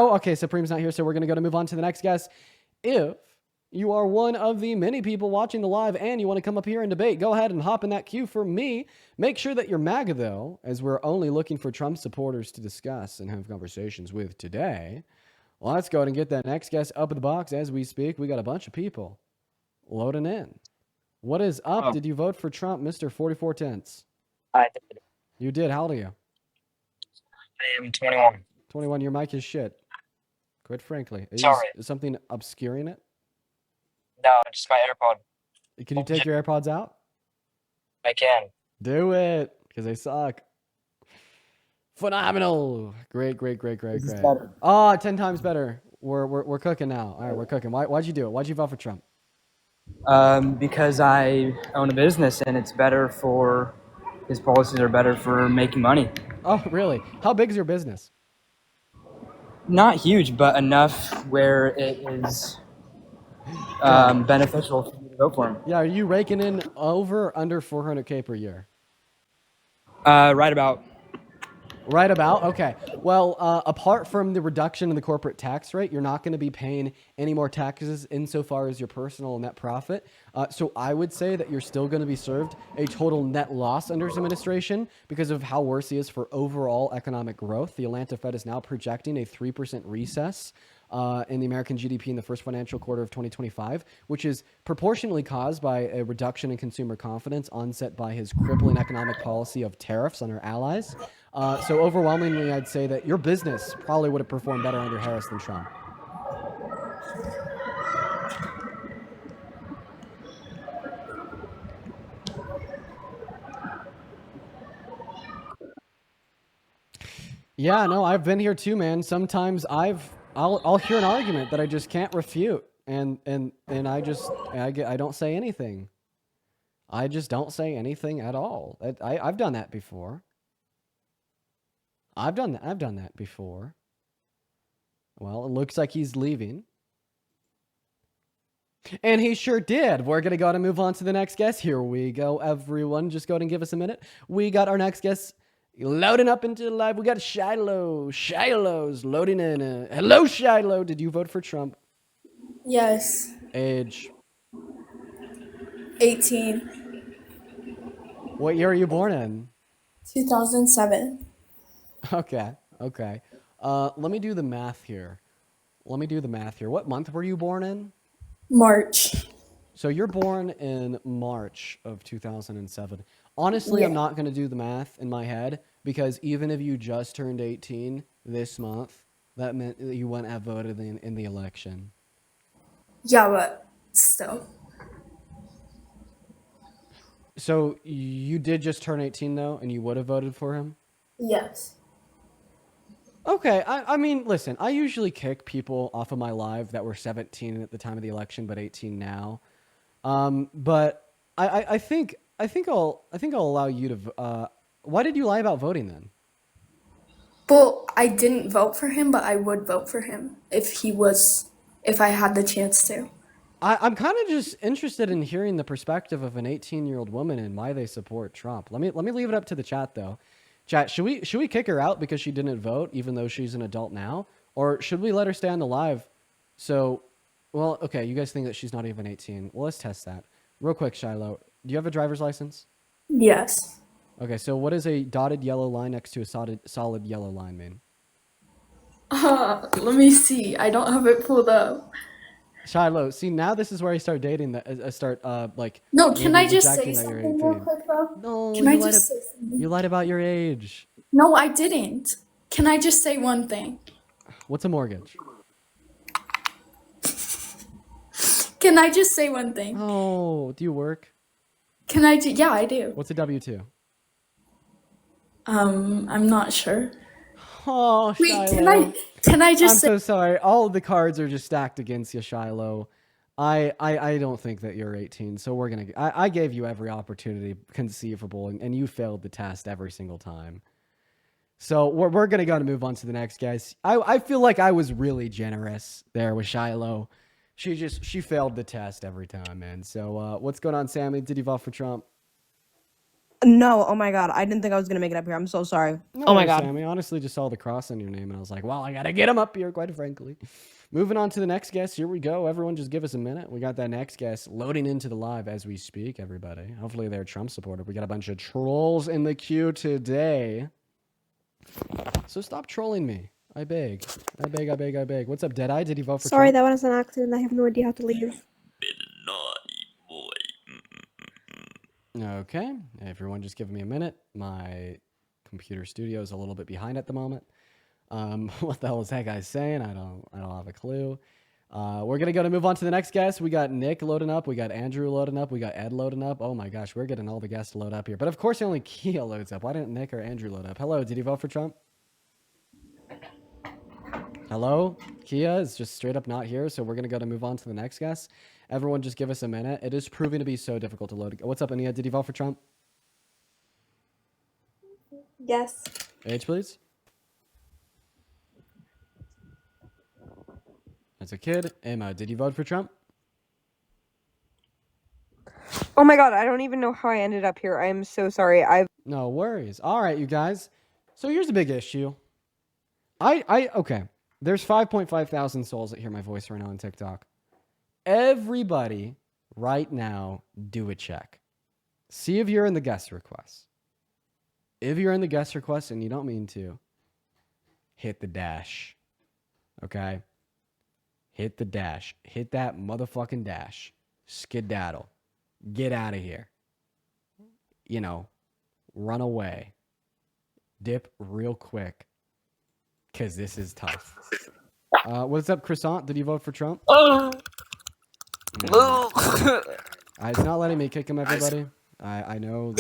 Oh, okay. Supreme's not here, so we're going to go to move on to the next guest. If you are one of the many people watching the live and you want to come up here and debate, go ahead and hop in that queue for me. Make sure that you're MAGA, though, as we're only looking for Trump supporters to discuss and have conversations with today. Well, let's go ahead and get that next guest up in the box as we speak. We got a bunch of people loading in. What is up? Did you vote for Trump, Mr. 44 Tenths? I did. You did. How old are you? I am 21. 21. Your mic is shit. Quite frankly. Sorry. Is something obscuring it? No, just my AirPod. Can you take your AirPods out? I can. Do it, because they suck. Phenomenal. Great. Oh, 10 times better. We're cooking now. All right, we're cooking. Why'd you do it? Why'd you vote for Trump? Because I own a business and it's better for, his policies are better for making money. Oh, really? How big is your business? Not huge, but enough where it is beneficial for me to vote for him. Yeah, are you raking in over or under 400K per year? Right about. Right about? Okay. Well, apart from the reduction in the corporate tax rate, you're not going to be paying any more taxes insofar as your personal net profit. So I would say that you're still going to be served a total net loss under his administration because of how worse he is for overall economic growth. The Atlanta Fed is now projecting a 3% recess in the American GDP in the first financial quarter of 2025, which is proportionally caused by a reduction in consumer confidence onset by his crippling economic policy of tariffs on our allies. So overwhelmingly, I'd say that your business probably would have performed better under Harris than Trump. Yeah, no, I've been here too, man. Sometimes I'll hear an argument that I just can't refute, and I don't say anything. I just don't say anything at all. I've done that before. I've done that before. Well, it looks like he's leaving. And he sure did. We're going to go and move on to the next guest. Here we go, everyone. Just go ahead and give us a minute. We got our next guest loading up into the live. We got Shiloh. Shiloh's loading in. Hello, Shiloh. Did you vote for Trump? Yes. Age? 18. What year are you born in? 2007. Okay. Let me do the math here. What month were you born in? March. So you're born in March of 2007. Honestly, yeah. I'm not going to do the math in my head because even if you just turned 18 this month, that meant that you wouldn't have voted in the election. Yeah, but still. So you did just turn 18 though, and you would have voted for him? Yes. Okay, I mean, listen, I usually kick people off of my live that were 17 at the time of the election, but 18 now. But I think I'll allow you to. Why did you lie about voting then? Well, I didn't vote for him, but I would vote for him if I had the chance to. I'm kind of just interested in hearing the perspective of an 18-year-old woman and why they support Trump. Let me leave it up to the chat though. Chat, should we kick her out because she didn't vote, even though she's an adult now? Or should we let her stay on the live? So, well, okay, you guys think that she's not even 18. Well, let's test that. Real quick, Shiloh, do you have a driver's license? Yes. Okay, so what does a dotted yellow line next to a solid yellow line mean? Let me see. I don't have it pulled up. Shiloh, see, now this is where I start dating that. No, can I just say something real quick though? No, can I just say something? You lied about your age. No, I didn't. Can I just say one thing? What's a mortgage? Can I just say one thing? Oh, do you work? Yeah, I do. What's a W-2? I'm not sure. Oh, wait, Shiloh. Can I just I'm so sorry. All of the cards are just stacked against you, Shiloh. I don't think that you're 18, so we're gonna. I gave you every opportunity conceivable, and you failed the test every single time. So we're gonna go to move on to the next guys. I feel like I was really generous there with Shiloh. She failed the test every time, man. So what's going on, Sammy? Did you vote for Trump? No, oh my god, I didn't think I was gonna make it up here. I'm so sorry. No Oh my worries, god. Sammy. Honestly, just saw the cross on your name, and I was like, well, I gotta get him up here, quite frankly. Moving on to the next guest. Here we go. Everyone just give us a minute. We got that next guest loading into the live as we speak, everybody. Hopefully they're Trump supporter. We got a bunch of trolls in the queue today. So stop trolling me. I beg. I beg, I beg, I beg. What's up, Deadeye? Did you vote for Sorry, Trump? that was an accident. I have no idea how to leave. Okay. Everyone just give me a minute. My computer studio is a little bit behind at the moment. What the hell is that guy saying? I don't have a clue. We're gonna move on to the next guest. We got Nick loading up. We got Andrew loading up. We got Ed loading up. Oh my gosh, we're getting all the guests to load up here. But of course, only Kia loads up. Why didn't Nick or Andrew load up? Hello, did you vote for Trump? Hello, Kia is just straight up not here. So we're gonna move on to the next guest. Everyone, just give us a minute. It is proving to be so difficult to load. What's up, Ania? Did you vote for Trump? Yes. Age, please. As a kid, Emma, did you vote for Trump? Oh my god, I don't even know how I ended up here. I am so sorry. No worries. All right, you guys. So here's the big issue. Okay. There's 5.5 thousand souls that hear my voice right now on TikTok. Everybody right now do a check. See if you're in the guest request. If you're in the guest request and you don't mean to, hit the dash. Okay? Hit the dash. Hit that motherfucking dash. Skedaddle. Get out of here. You know, run away. Dip real quick. Because this is tough. What's up, Croissant? Did you vote for Trump? It's not letting me kick him, everybody. I know.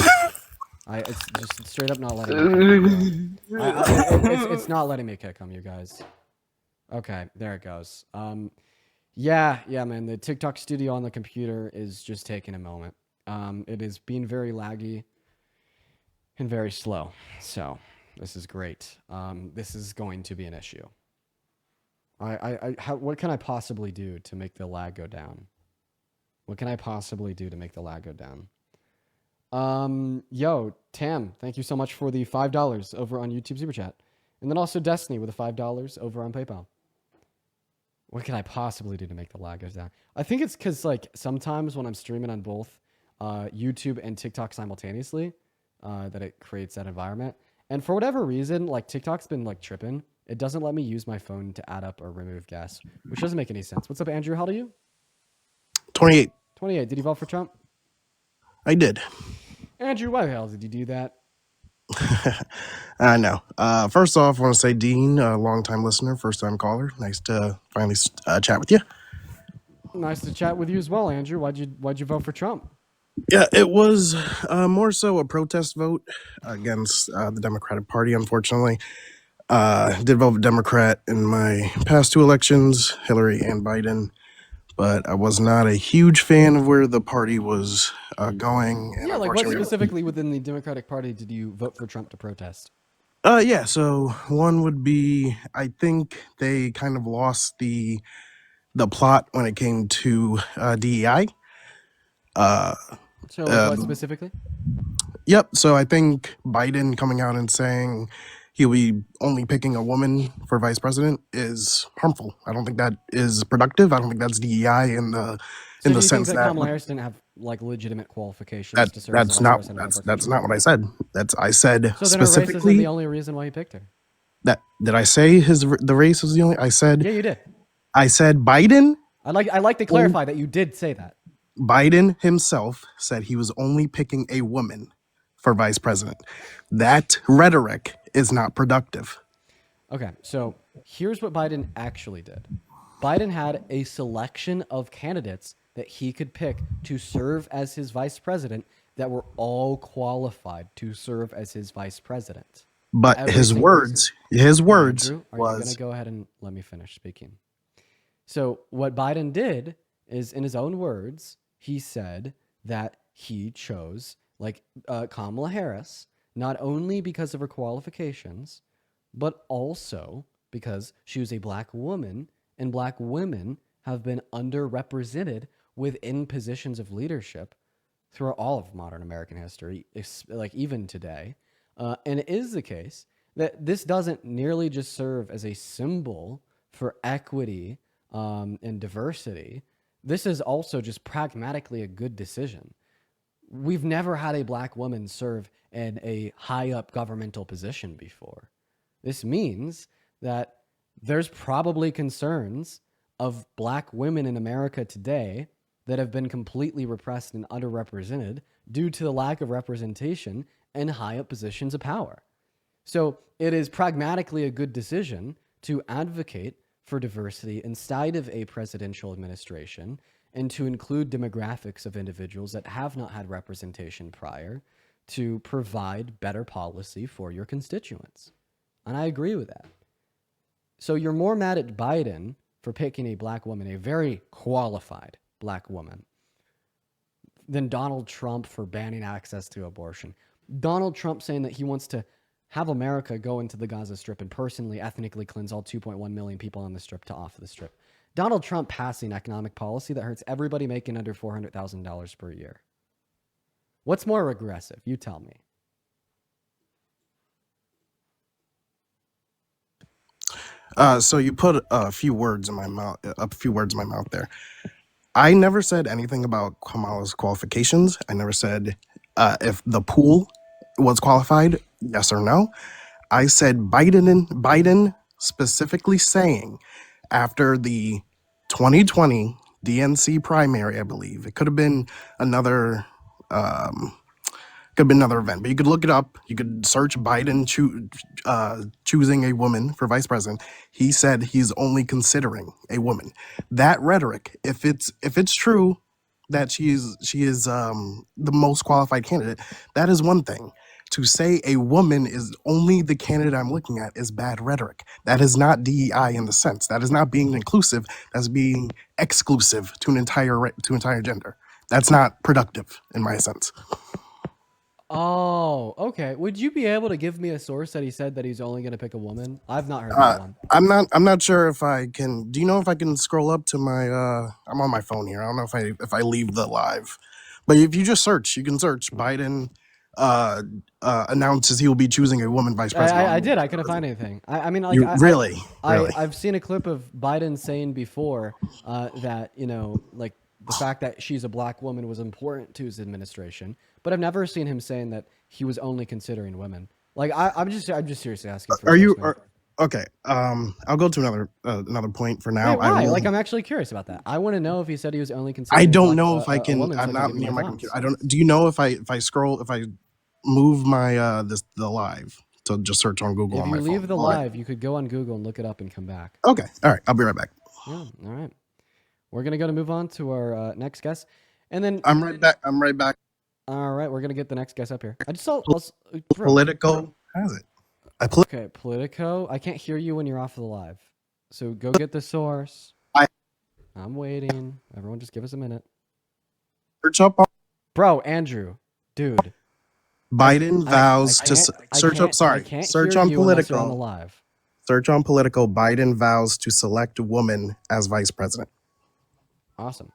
It's just straight up not letting me kick him. It's not letting me kick him, you guys. Okay, there it goes. Yeah, man. The TikTok studio on the computer is just taking a moment. It is being very laggy and very slow. So this is great. This is going to be an issue. What can I possibly do to make the lag go down? What can I possibly do to make the lag go down? Yo, Tam, thank you so much for the $5 over on YouTube Super Chat. And then also Destiny with the $5 over on PayPal. What can I possibly do to make the lag go down? I think it's because like sometimes when I'm streaming on both YouTube and TikTok simultaneously, that it creates that environment. And for whatever reason, like TikTok's been like tripping. It doesn't let me use my phone to add up or remove guests, which doesn't make any sense. What's up, Andrew? How old are you? 28. 28. Did you vote for Trump? I did. Andrew, why the hell did you do that? I know. First off, I want to say Dean, a longtime listener, first time caller. Nice to finally chat with you. Nice to chat with you as well, Andrew. Why'd you vote for Trump? Yeah, it was more so a protest vote against the Democratic Party, unfortunately. Did vote Democrat in my past two elections, Hillary and Biden, but I was not a huge fan of where the party was going. And Yeah, like what unfortunately- specifically within the Democratic Party did you vote for Trump to protest? Yeah, so one would be, I think they kind of lost the plot when it came to DEI. So what specifically? Yep. So I think Biden coming out and saying he'll be only picking a woman for vice president is harmful. I don't think that is productive. I don't think that's DEI in the So do you sense think that that Kamala Harris didn't have like legitimate qualifications to serve as that's the vice not president of our that's country? not what I said. I said So then her race isn't specifically the only reason why he picked her. that did I say the race was the only? I said Yeah, you did. I said Biden. I like to clarify that you did say that. Biden himself said he was only picking a woman for vice president. That rhetoric is not productive. Okay, so here's what Biden actually did. Biden had a selection of candidates that he could pick to serve as his vice president that were all qualified to serve as his vice president. But Every his single words Andrew, are you going was to go ahead and let me finish speaking? So what Biden did is, in his own words, he said that he chose like Kamala Harris, not only because of her qualifications, but also because she was a black woman, and black women have been underrepresented within positions of leadership throughout all of modern American history, like even today. And it is the case that this doesn't nearly just serve as a symbol for equity and diversity. This is also just pragmatically a good decision. We've never had a black woman serve in a high up governmental position before. This means that there's probably concerns of black women in America today that have been completely repressed and underrepresented due to the lack of representation in high up positions of power. So it is pragmatically a good decision to advocate for diversity inside of a presidential administration and to include demographics of individuals that have not had representation prior to provide better policy for your constituents. And I agree with that. So you're more mad at Biden for picking a black woman, a very qualified black woman, than Donald Trump for banning access to abortion. Donald Trump saying that he wants to have America go into the Gaza Strip and personally ethnically cleanse all 2.1 million people on the Strip to off the Strip. Donald Trump passing economic policy that hurts everybody making under $400,000 per year. What's more regressive? You tell me. So you put a few words in my mouth. There. I never said anything about Kamala's qualifications. I never said if the pool was qualified, yes or no. I said Biden specifically saying after the 2020 DNC primary, I believe it could have been another. Could have been another event, but you could look it up. You could search Biden choosing a woman for vice president. He said he's only considering a woman. That rhetoric, if it's true that she is the most qualified candidate, that is one thing. To say a woman is only the candidate I'm looking at is bad rhetoric. That is not DEI in the sense. That is not being inclusive. That's being exclusive to an entire gender. That's not productive in my sense. Oh, okay. Would you be able to give me a source that he said that he's only going to pick a woman? I've not heard that one. I'm not sure if I can. Do you know if I can scroll up to my? I'm on my phone here. I don't know if I leave the live, but if you just search, you can search Biden announces he will be choosing a woman vice president. I did. I couldn't find anything. I mean, like, really? I've seen a clip of Biden saying before that, like the fact that she's a black woman was important to his administration, but I've never seen him saying that he was only considering women. Like, I'm just seriously asking. Okay. I'll go to another point for now. Wait, why? Like, I'm actually curious about that. I want to know if he said he was only considering. I don't know if I can. I'm not near my computer. I don't. Do you know if I move my the live to just search on Google on my phone? If you leave the live, you could go on Google and look it up and come back. Okay. All right. I'll be right back. Yeah. All right. We're gonna move on to our next guest, and then I'm right back. All right, we're gonna get the next guest up here. I just saw Politico has it. Okay, Politico. I can't hear you when you're off of the live, so go get the source. I'm waiting. Everyone, just give us a minute. Search up, bro. Andrew, dude. Biden vows to search up. Sorry, search on Politico. On the live. Search on Politico. Biden vows to select a woman as vice president. Awesome.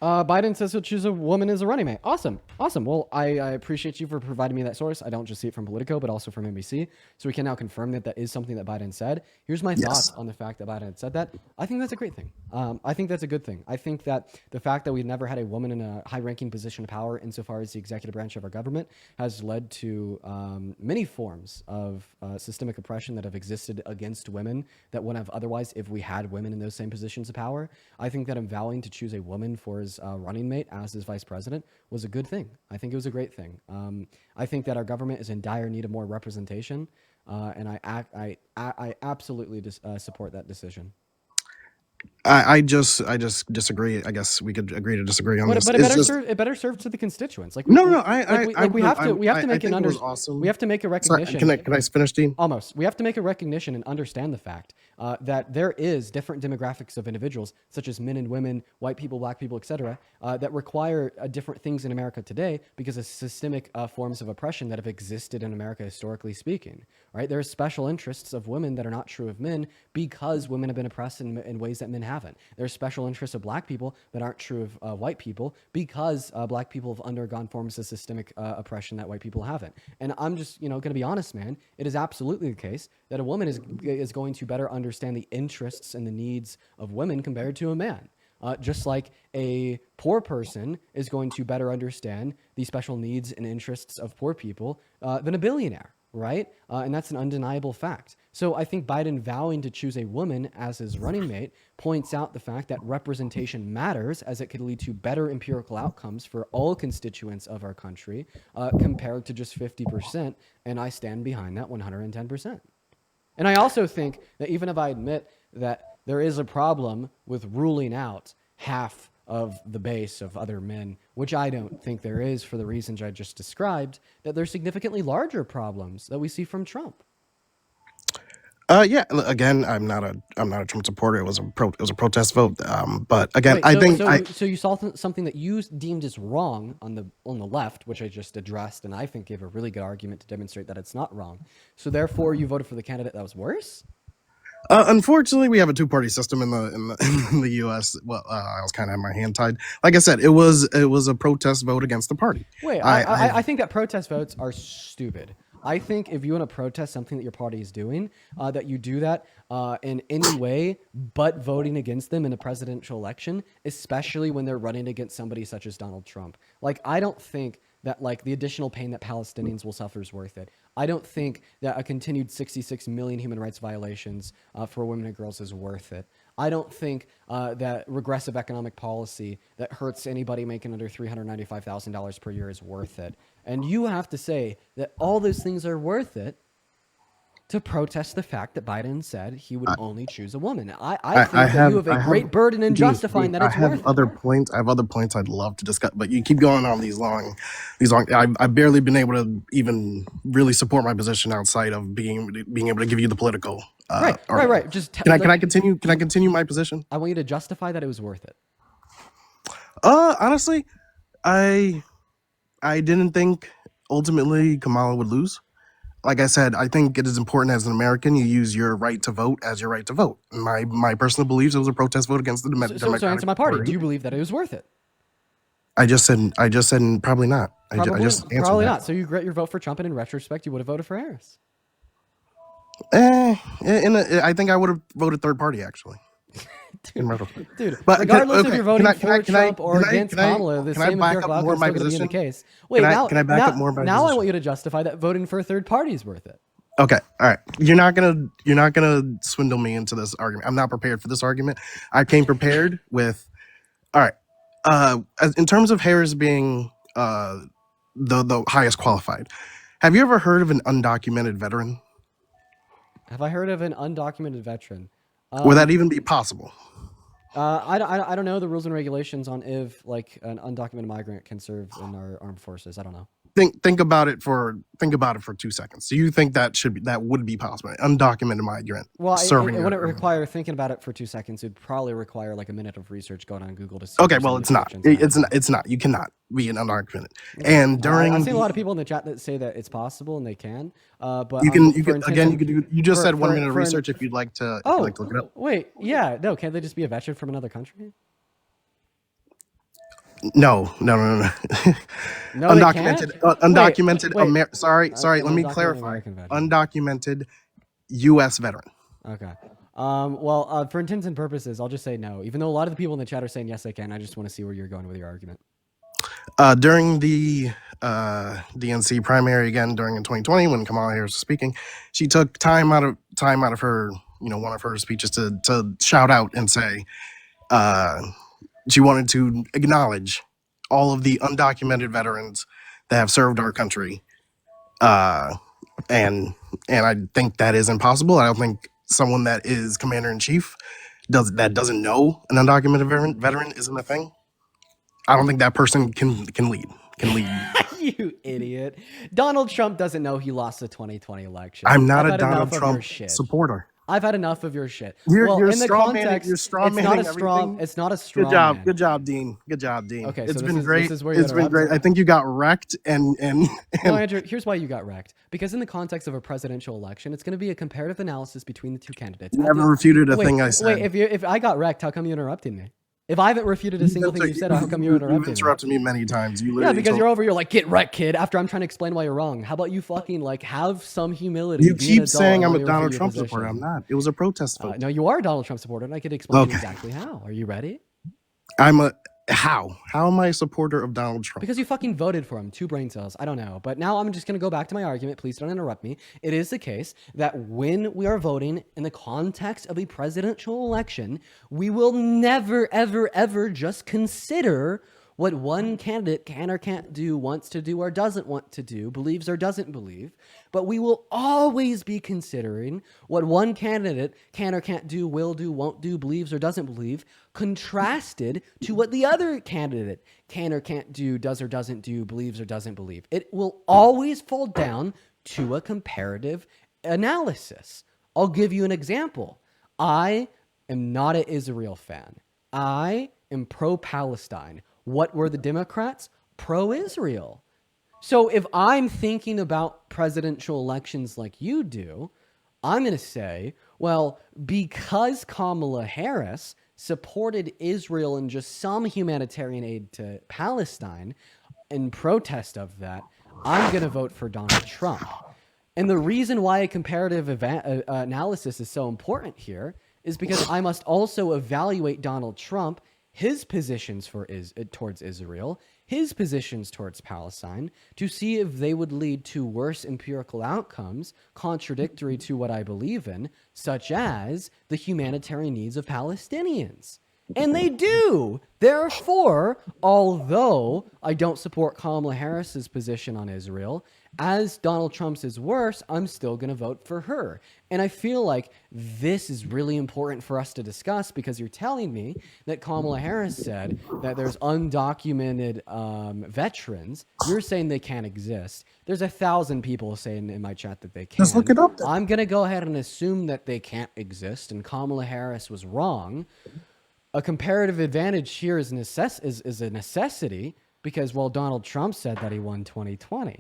Biden says he'll choose a woman as a running mate. Awesome. Well, I appreciate you for providing me that source. I don't just see it from Politico, but also from NBC. So we can now confirm that that is something that Biden said. Here's my thoughts on the fact that Biden had said that. I think that's a great thing. I think that's a good thing. I think that the fact that we've never had a woman in a high-ranking position of power insofar as the executive branch of our government has led to many forms of systemic oppression that have existed against women that wouldn't have otherwise if we had women in those same positions of power. I think that him vowing to choose a woman for his running mate as his vice president was a good thing. I think it was a great thing. I think that our government is in dire need of more representation, and I absolutely support that decision. I just disagree. I guess we could agree to disagree on this. But it better serve to the constituents. Like we have to make an awesome. We have to make a recognition. Sorry, can I finish, Dean? Almost. We have to make a recognition and understand the fact that there is different demographics of individuals, such as men and women, white people, black people, etc., that require different things in America today because of systemic forms of oppression that have existed in America historically speaking. Right? There are special interests of women that are not true of men because women have been oppressed in ways that men haven't. haven't. There's special interests of black people that aren't true of white people because black people have undergone forms of systemic oppression that white people haven't. And I'm just, going to be honest, man. It is absolutely the case that a woman is going to better understand the interests and the needs of women compared to a man. Just like a poor person is going to better understand the special needs and interests of poor people than a billionaire, right? And that's an undeniable fact. So I think Biden vowing to choose a woman as his running mate points out the fact that representation matters, as it could lead to better empirical outcomes for all constituents of our country compared to just 50%. And I stand behind that 110%. And I also think that even if I admit that there is a problem with ruling out half of the base of other men, which I don't think there is for the reasons I just described, that there's significantly larger problems that we see from Trump. Yeah. Again, I'm not a Trump supporter. It was a protest vote. But again, So you saw something that you deemed as wrong on the left, which I just addressed, and I think gave a really good argument to demonstrate that it's not wrong. So therefore, you voted for the candidate that was worse. Unfortunately, we have a two-party system in the U.S. Well, I was kind of had my hand tied. Like I said, it was a protest vote against the party. Wait, I think that protest votes are stupid. I think if you want to protest something that your party is doing, that you do that in any way but voting against them in a presidential election, especially when they're running against somebody such as Donald Trump. Like, I don't think that the additional pain that Palestinians will suffer is worth it. I don't think that a continued 66 million human rights violations for women and girls is worth it. I don't think that regressive economic policy that hurts anybody making under $395,000 per year is worth it. And you have to say that all those things are worth it to protest the fact that Biden said he would only choose a woman. I think that you have a great burden in justifying that it's worth it. I have other points I'd love to discuss, but you keep going on these long. I've barely been able to even really support my position outside of being able to give you the political. Right. Can I continue? Can I continue my position? I want you to justify that it was worth it. Honestly, I didn't think ultimately Kamala would lose. Like I said, I think it is important as an American you use your right to vote as your right to vote. My personal beliefs, it was a protest vote against the Democratic So answer my party. Do you believe that it was worth it? I just said probably not. I just answered probably that. not. So you regret your vote for Trump, and in retrospect, you would have voted for Harris. I think I would have voted third party actually. Dude, But regardless if you're voting for can I- Trump or can I- against can I- Kamala, the can I same back empirical up more outcome is my still going to be in the position? case. Wait, Can I back up more my now I position? want you to justify that voting for a third party is worth it. Okay, all right. You're not gonna swindle me into this argument. I'm not prepared for this argument. I came prepared with, all right. In terms of Harris being the highest qualified, have you ever heard of an undocumented veteran? Have I heard of an undocumented veteran? Would that even be possible? I don't know the rules and regulations on if an undocumented migrant can serve in our armed forces. I don't know. Think about it for 2 seconds. Do you think that would be possible? Undocumented migrant serving. It wouldn't require thinking about it for 2 seconds. It'd probably require a minute of research going on Google to see. Okay, well, it's not. It's not. You cannot be an undocumented. And during I've seen a lot of people in the chat that say that it's possible and they can. But you just said 1 minute of research if you'd like to. Oh, look it up. Wait, yeah, no. Can't they just be a veteran from another country? No. No, Undocumented. Wait. Sorry. Let me clarify. Undocumented U.S. veteran. Okay. Well, for intents and purposes, I'll just say no. Even though a lot of the people in the chat are saying yes, they can. I just want to see where you're going with your argument. During the DNC primary again during 2020 when Kamala Harris was speaking, she took time out of her one of her speeches to shout out and say she wanted to acknowledge all of the undocumented veterans that have served our country, and I think that is impossible. I don't think someone that is commander in chief doesn't know an undocumented veteran isn't a thing. I don't think that person can lead. You idiot! Donald Trump doesn't know he lost the 2020 election. I'm not a Donald Trump supporter. I've had enough of your shit. You're Well, in the straw context, you're straw it's not a manning straw. everything. It's not a straw man. Good job, Dean. Good job, Dean. Okay, It's so been this great. is where you It's been interrupt? great. I think you got wrecked, and No, Andrew, here's why you got wrecked. Because in the context of a presidential election, it's going to be a comparative analysis between the two candidates. you haven't refuted a thing I said. Wait, if I got wrecked, how come you interrupted me? If I haven't refuted a single thing you said, how come you You've interrupted me? interrupted me many times. You Yeah, literally because told- you're over. You're like, get wrecked, kid. After I'm trying to explain why you're wrong. How about you fucking like have some humility? You be an keep adult, saying and I'm let a me Donald refute your Trump position. supporter. I'm not. It was a protest vote. No, you are a Donald Trump supporter, and I could explain to you Okay. exactly how. Are you ready? I'm a how? How am I a supporter of Donald Trump? Because you fucking voted for him. 2 brain cells. I don't know. But now I'm just going to go back to my argument. Please don't interrupt me. It is the case that when we are voting in the context of a presidential election, we will never, ever, ever just consider what one candidate can or can't do, wants to do or doesn't want to do, believes or doesn't believe, but we will always be considering what one candidate can or can't do, will do, won't do, believes or doesn't believe, contrasted to what the other candidate can or can't do, does or doesn't do, believes or doesn't believe. It will always fall down to a comparative analysis. I'll give you an example. I am not an Israel fan. I am pro-Palestine. What were the Democrats? Pro-Israel. So if I'm thinking about presidential elections like you do, I'm going to say, well, because Kamala Harris supported Israel and just some humanitarian aid to Palestine in protest of that, I'm going to vote for Donald Trump. And the reason why a comparative analysis is so important here is because I must also evaluate Donald Trump, his positions towards Israel, his positions towards Palestine, to see if they would lead to worse empirical outcomes contradictory to what I believe in, such as the humanitarian needs of Palestinians. And they do. Therefore, although I don't support Kamala Harris's position on Israel, as Donald Trump's is worse, I'm still going to vote for her. And I feel like this is really important for us to discuss because you're telling me that Kamala Harris said that there's undocumented veterans. You're saying they can't exist. There's 1,000 people saying in my chat that they can. Just look it up then. I'm going to go ahead and assume that they can't exist, and Kamala Harris was wrong. A comparative advantage here is a necessity because, well, Donald Trump said that he won 2020.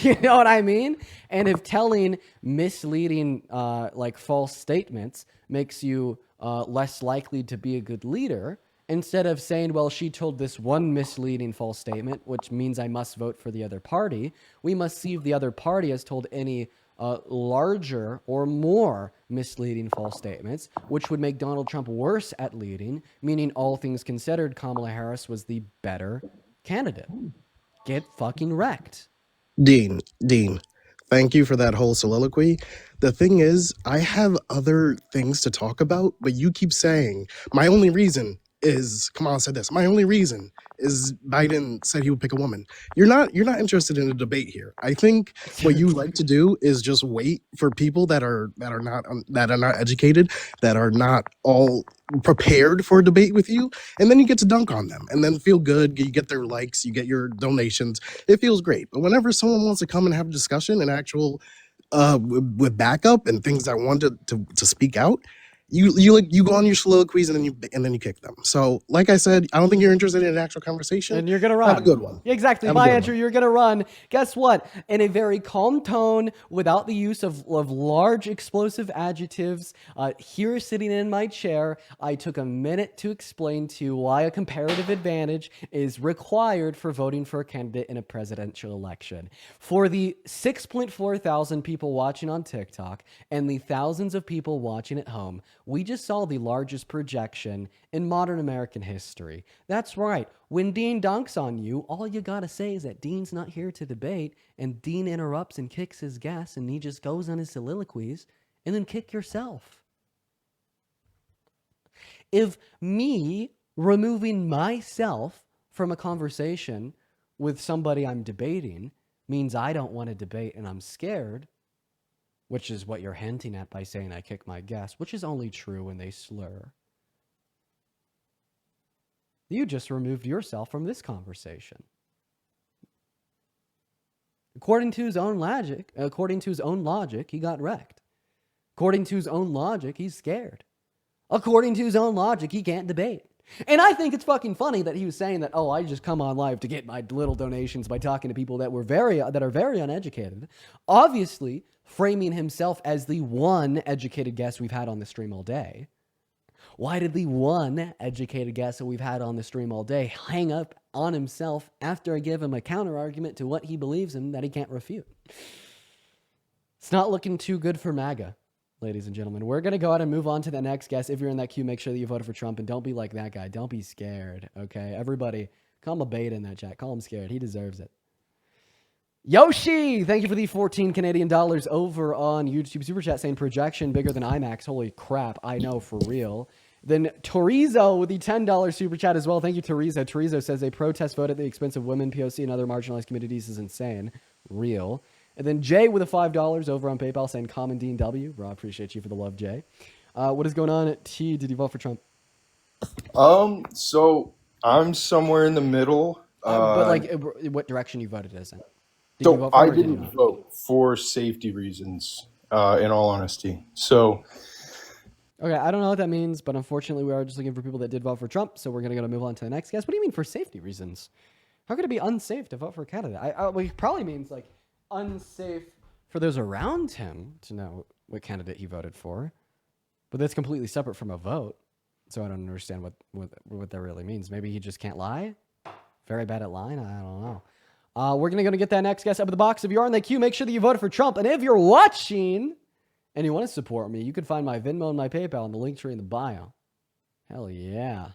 You know what I mean? And if telling misleading, like false statements makes you less likely to be a good leader, instead of saying, well, she told this one misleading false statement, which means I must vote for the other party, we must see if the other party has told any larger or more misleading false statements, which would make Donald Trump worse at leading, meaning all things considered, Kamala Harris was the better candidate. Get fucking wrecked. Dean, thank you for that whole soliloquy. The thing is, I have other things to talk about, but you keep saying my only reason is Kamala said this. My only reason is Biden said he would pick a woman. You're not interested in a debate here. I think what you like to do is just wait for people that are not educated, that are not all prepared for a debate with you, and then you get to dunk on them and then feel good. You get their likes, you get your donations. It feels great. But whenever someone wants to come and have a discussion, an actual with backup and things that want to speak out, you go on your soliloquies and then you kick them. So, like I said, I don't think you're interested in an actual conversation. And you're going to run. Have a good one. Exactly. Have a Bye, good Andrew. You're going to run. Guess what? In a very calm tone, without the use of large explosive adjectives, here sitting in my chair, I took a minute to explain to you why a comparative advantage is required for voting for a candidate in a presidential election. For the 6.4 thousand people watching on TikTok and the thousands of people watching at home, we just saw the largest projection in modern American history. That's right. When Dean dunks on you, all you gotta say is that Dean's not here to debate, and Dean interrupts and kicks his gas, and he just goes on his soliloquies, and then kick yourself. If me removing myself from a conversation with somebody I'm debating means I don't want to debate and I'm scared, which is what you're hinting at by saying I kick my gas, which is only true when they slur, you just removed yourself from this conversation. According to his own logic, he got wrecked. According to his own logic, he's scared. According to his own logic, he can't debate. And I think it's fucking funny that he was saying that, oh, I just come on live to get my little donations by talking to people that are very uneducated. Obviously, framing himself as the one educated guest we've had on the stream all day. Why did the one educated guest that we've had on the stream all day hang up on himself after I give him a counter argument to what he believes in that he can't refute? It's not looking too good for Maga, ladies and gentlemen. We're going to go ahead and move on to the next guest. If you're in that queue, make sure that you voted for Trump, and don't be like that guy. Don't be scared, okay? Everybody, call him a bait in that chat. Call him scared. He deserves it. Yoshi, thank you for the 14 Canadian dollars over on YouTube Super Chat saying projection bigger than IMAX. Holy crap, I know, for real. Then Torizo with the $10 Super Chat as well. Thank you, Torizo. Torizo says a protest vote at the expense of women, POC, and other marginalized communities is insane. Real. And then Jay with a $5 over on PayPal saying Common Dean W. Bro, I appreciate you for the love, Jay. What is going on at T? Did you vote for Trump? So I'm somewhere in the middle. But like, what direction you voted as in? Did you So vote for I him or did you didn't not? vote for safety reasons, in all honesty. So Okay, I don't know what that means, but unfortunately, we are just looking for people that did vote for Trump, so we're going to move on to the next guest. What do you mean for safety reasons? How could it be unsafe to vote for a candidate? Well, he probably means like unsafe for those around him to know what candidate he voted for, but that's completely separate from a vote. So I don't understand what that really means. Maybe he just can't lie. Very bad at lying. I don't know. We're going to get that next guest up in the box. If you are in the queue, make sure that you voted for Trump. And if you're watching and you want to support me, you can find my Venmo and my PayPal in the link tree in the bio. Hell yeah.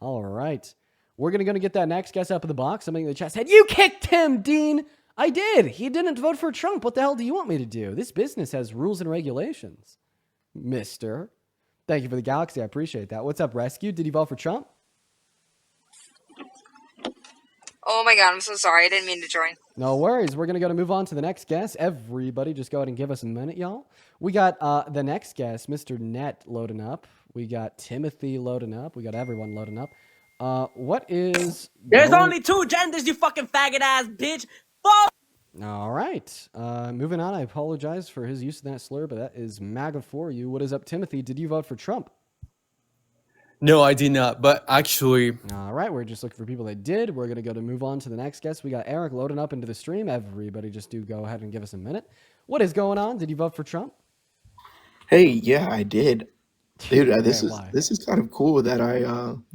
All right. We're going to get that next guest up in the box. Somebody in the chat said, you kicked him, Dean. I did. He didn't vote for Trump. What the hell do you want me to do? This business has rules and regulations, mister. Thank you for the galaxy. I appreciate that. What's up, Rescue? Did you vote for Trump? Oh my god, I'm so sorry. I didn't mean to join. No worries. We're going to move on to the next guest. Everybody just go ahead and give us a minute, y'all. We got the next guest, Mr. Net, loading up. We got Timothy loading up. We got everyone loading up. What is... There's only two genders, you fucking faggot ass bitch. Fuck! All right. Moving on. I apologize for his use of that slur, but that is MAGA for you. What is up, Timothy? Did you vote for Trump? No, I did not. But actually, all right, we're just looking for people that did. We're going to move on to the next guest. We got Eric loading up into the stream. Everybody just do go ahead and give us a minute. What is going on? Did you vote for Trump? Hey, yeah, I did. Dude, this why? is kind of cool that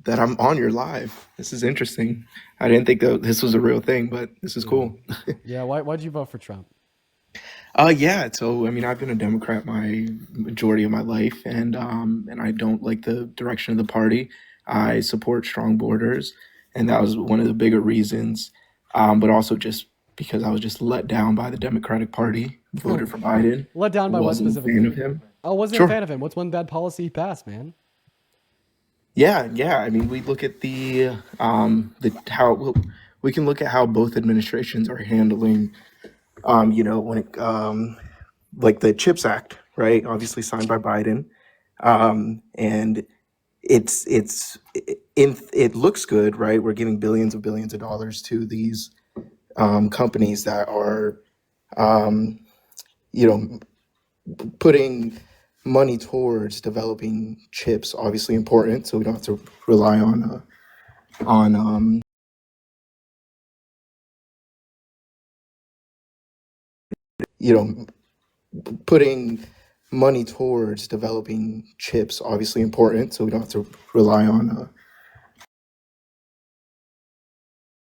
that I'm on your live. This is interesting. I didn't think that this was a real thing, but this is cool. Yeah, why'd you vote for Trump? Yeah, so I mean, I've been a Democrat my majority of my life, and I don't like the direction of the party. I support strong borders, and that was one of the bigger reasons. But also just because I was just let down by the Democratic Party, voted for Biden. Let down by what Wasn't a specifically? fan of him. Oh, wasn't Sure. a fan of him. What's one bad policy he passed, man? Yeah. I mean, we look at the how we can look at how both administrations are handling, when it like the CHIPS Act, right? Obviously signed by Biden, and it looks good, right? We're giving billions of dollars to these companies that are, putting money towards developing chips. Obviously important, so we don't have to rely on putting money towards developing chips. Obviously important, so we don't have to rely